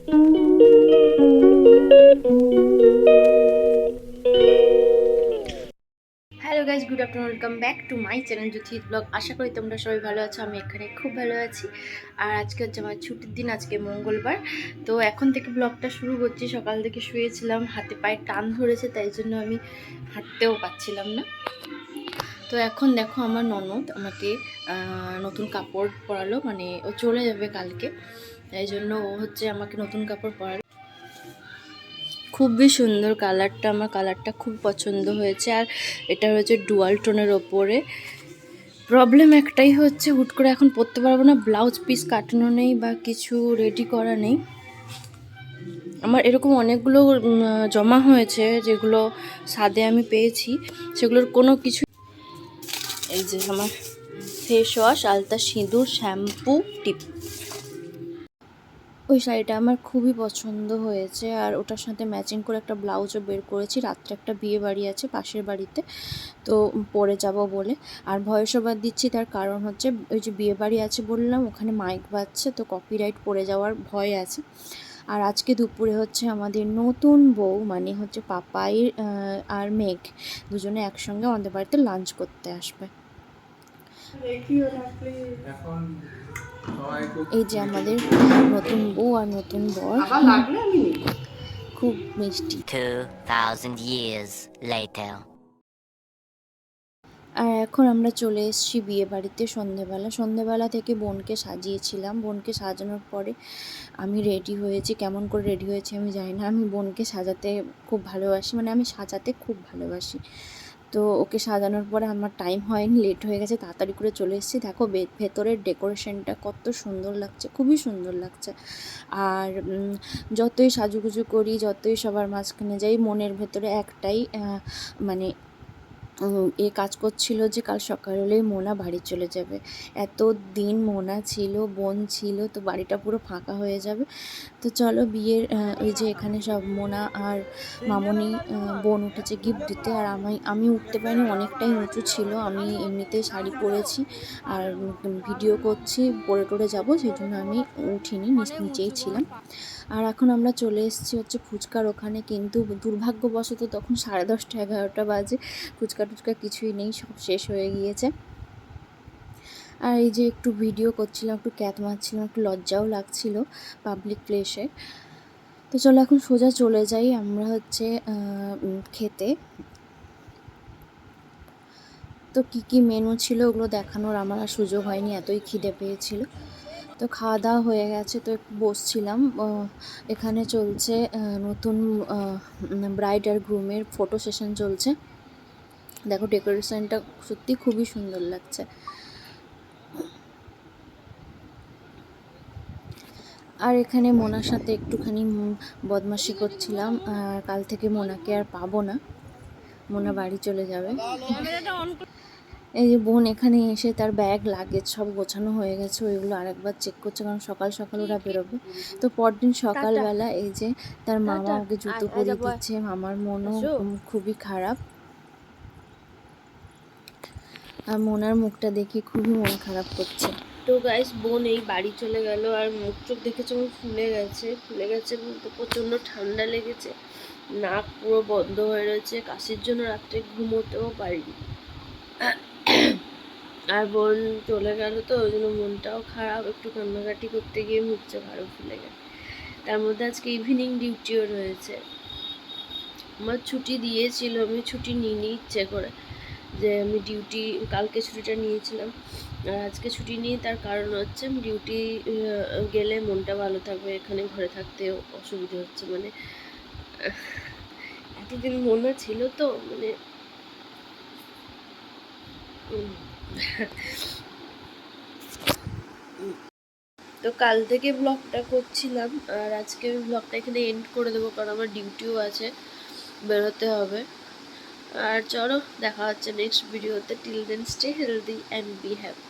Hello guys, good afternoon, welcome back to my channel জ্যোতির blog. আশা করি তোমরা সবাই ভালো আছো। আমি এখানে খুব ভালো আছি। আর আজকে হচ্ছে আমার ছুটির দিন, আজকে মঙ্গলবার। তো এখন থেকে ব্লগটা শুরু করছি। সকাল থেকে শুয়েছিলাম, হাতে পায়ে টান ধরেছে, তাই জন্য আমি হাঁটতেও পারছিলাম না। তো এখন দেখো আমার ননদ আমাকে নতুন কাপড় পরালো, মানে ও চলে যাবে কালকে, তাই জন্য ও হচ্ছে আমাকে নতুন কাপড় পরালো। খুবই সুন্দর কালারটা, আমার কালারটা খুব পছন্দ হয়েছে। আর এটা হচ্ছে ডুয়াল টোনের ওপরে। প্রবলেম একটাই হচ্ছে, হুট করে এখন পরতে পারবো না, ব্লাউজ পিস কাটানো নেই বা কিছু রেডি করা নেই। আমার এরকম অনেকগুলো জমা হয়েছে, যেগুলো সাদে আমি পেয়েছি, সেগুলোর কোনো কিছু। এই যে আমার ফেস ওয়াশ, আলতা, সিঁদুর, শ্যাম্পু, টিপ। ওই শাড়িটা আমার খুবই পছন্দ হয়েছে, আর ওটার সাথে ম্যাচিং করে একটা ব্লাউজও বের করেছি। রাত্রে একটা বিয়ে বাড়ি আছে পাশের বাড়িতে, তো পরে যাব বলে। আর ভয়েস ওভার দিচ্ছি, তার কারণ হচ্ছে ওই যে বিয়ে বাড়ি আছে বললাম, ওখানে মাইক বাজছে, তো কপিরাইট পড়ে যাওয়ার ভয় আছে। আর আজকে দুপুরে হচ্ছে আমাদের নতুন বউ, মানে হচ্ছে পাপাই আর মেঘ, দুজনে একসঙ্গে আমাদের বাড়িতে লাঞ্চ করতে আসবে। এই যে আমাদের নতুন বউ আর নতুন বর, খুব মিষ্টি। 2000 years later. আর এখন আমরা চলে এসেছি বিয়ে বাড়িতে। সন্ধেবেলা থেকে বোনকে সাজিয়েছিলাম। বোনকে সাজানোর পরে আমি রেডি হয়েছি। কেমন করে রেডি হয়েছি আমি জানি না। আমি বোনকে সাজাতে খুব ভালোবাসি, মানে আমি সাজাতে খুব ভালোবাসি। তো ওকে সাজানোর পরে আমার টাইম হয়নি, লেট হয়ে গেছে, তাড়াতাড়ি করে চলে এসেছি। দেখো ভেতরের ডেকোরেশনটা কত সুন্দর লাগছে, খুবই সুন্দর লাগছে। আর যতই সাজুগুজু করি, যতই সবার মাঝখানে যাই, মনের ভেতরে একটাই মানে এ কাজ করছিল যে কাল সকাল হলেই মোনা বাড়ি চলে যাবে। এত দিন মোনা ছিল, বোন ছিল, তো বাড়িটা পুরো ফাঁকা হয়ে যাবে। তো চলো বিয়ের ওই যে এখানে সব মোনা আর মামনি, বোন উঠেছে গিফট দিতে, আর আমি উঠতে পারিনি, অনেকটাই উঁচু ছিল। আমি এমনিতেই শাড়ি পরেছি আর ভিডিও করছি, পরে টরে যাবো, সেই জন্য আমি উঠিনি, নিচেই ছিলাম। আর এখন আমরা চলে এসেছি হচ্ছে ফুচকার ওখানে, কিন্তু দুর্ভাগ্যবশত তখন 10:30 11টা বাজে, ফুচকা টুচকা কিছুই নেই, সব শেষ হয়ে গিয়েছে। আর এই যে একটু ভিডিও করছিলাম, একটু ক্যাত মারছিলাম, একটু লজ্জাও লাগছিল পাবলিক প্লেসে। তো চলো এখন সোজা চলে যাই আমরা হচ্ছে খেতে। তো কী কী মেনু ছিল ওগুলো দেখানোর আমার আর সুযোগ হয়নি, এতই খিদে পেয়েছিল। তো খাওয়া দাওয়া হয়ে গেছে, তো একটু বসছিলাম। এখানে চলছে নতুন ব্রাইড আর গ্রুমের ফটো সেশন চলছে। দেখো ডেকোরেশনটা সত্যি খুবই সুন্দর লাগছে। আর এখানে মোনার সাথে একটুখানি বদমাশি করছিলাম। কাল থেকে মোনাকে আর পাবো না, মোনা বাড়ি চলে যাবে। এই যে বোন এখানে এসে তার ব্যাগ লাগেজ সব গোছানো হয়ে গেছে, ওইগুলো আরেকবার চেক করছে, কারণ সকাল সকাল ওরা বেরোবে। তো পরদিন সকালবেলা এই যে তার মামা ওকে জুতো পরিয়ে দিচ্ছে। মামার মনও খুবই খারাপ, আর মোনার মুখটা দেখে খুবই মন খারাপ করছে। তো গাইস, বোন এই বাড়ি চলে গেল, আর মুখ চোখ দেখেছে আমার ফুলে গেছে বলতে প্রচণ্ড ঠান্ডা লেগেছে, নাক পুরো বন্ধ হয়ে রয়েছে, কাশির জন্য রাত্রে ঘুমোতেও পারিনি। আর বোন চলে গেল, তো ওই জন্য মনটাও খারাপ, একটু কান্নাকাটি করতে গিয়ে মুখ চোখ আরও ফুলে গেল। তার মধ্যে আজকে ইভিনিং ডিউটিও রয়েছে। আমার ছুটি দিয়েছিল, আমি ছুটি নিইনি ইচ্ছে করে, যে আমি ডিউটি কালকে ছুটিটা নিয়েছিলাম, আর আজকে ছুটি নিই। তার কারণ হচ্ছে আমি ডিউটি গেলে মনটা ভালো থাকবে, এখানে ঘরে থাকতে অসুবিধা হচ্ছে, মানে এতদিন মনে ছিল তো, মানে তো কাল থেকে ব্লগটা করছিলাম, আর আজকে আমি ব্লগটা এখানে এন্ড করে দেবো, কারণ আমার ডিউটিও আছে, বেরোতে হবে। আর চলো দেখা হচ্ছে নেক্সট ভিডিওতে। Till then stay healthy and be happy.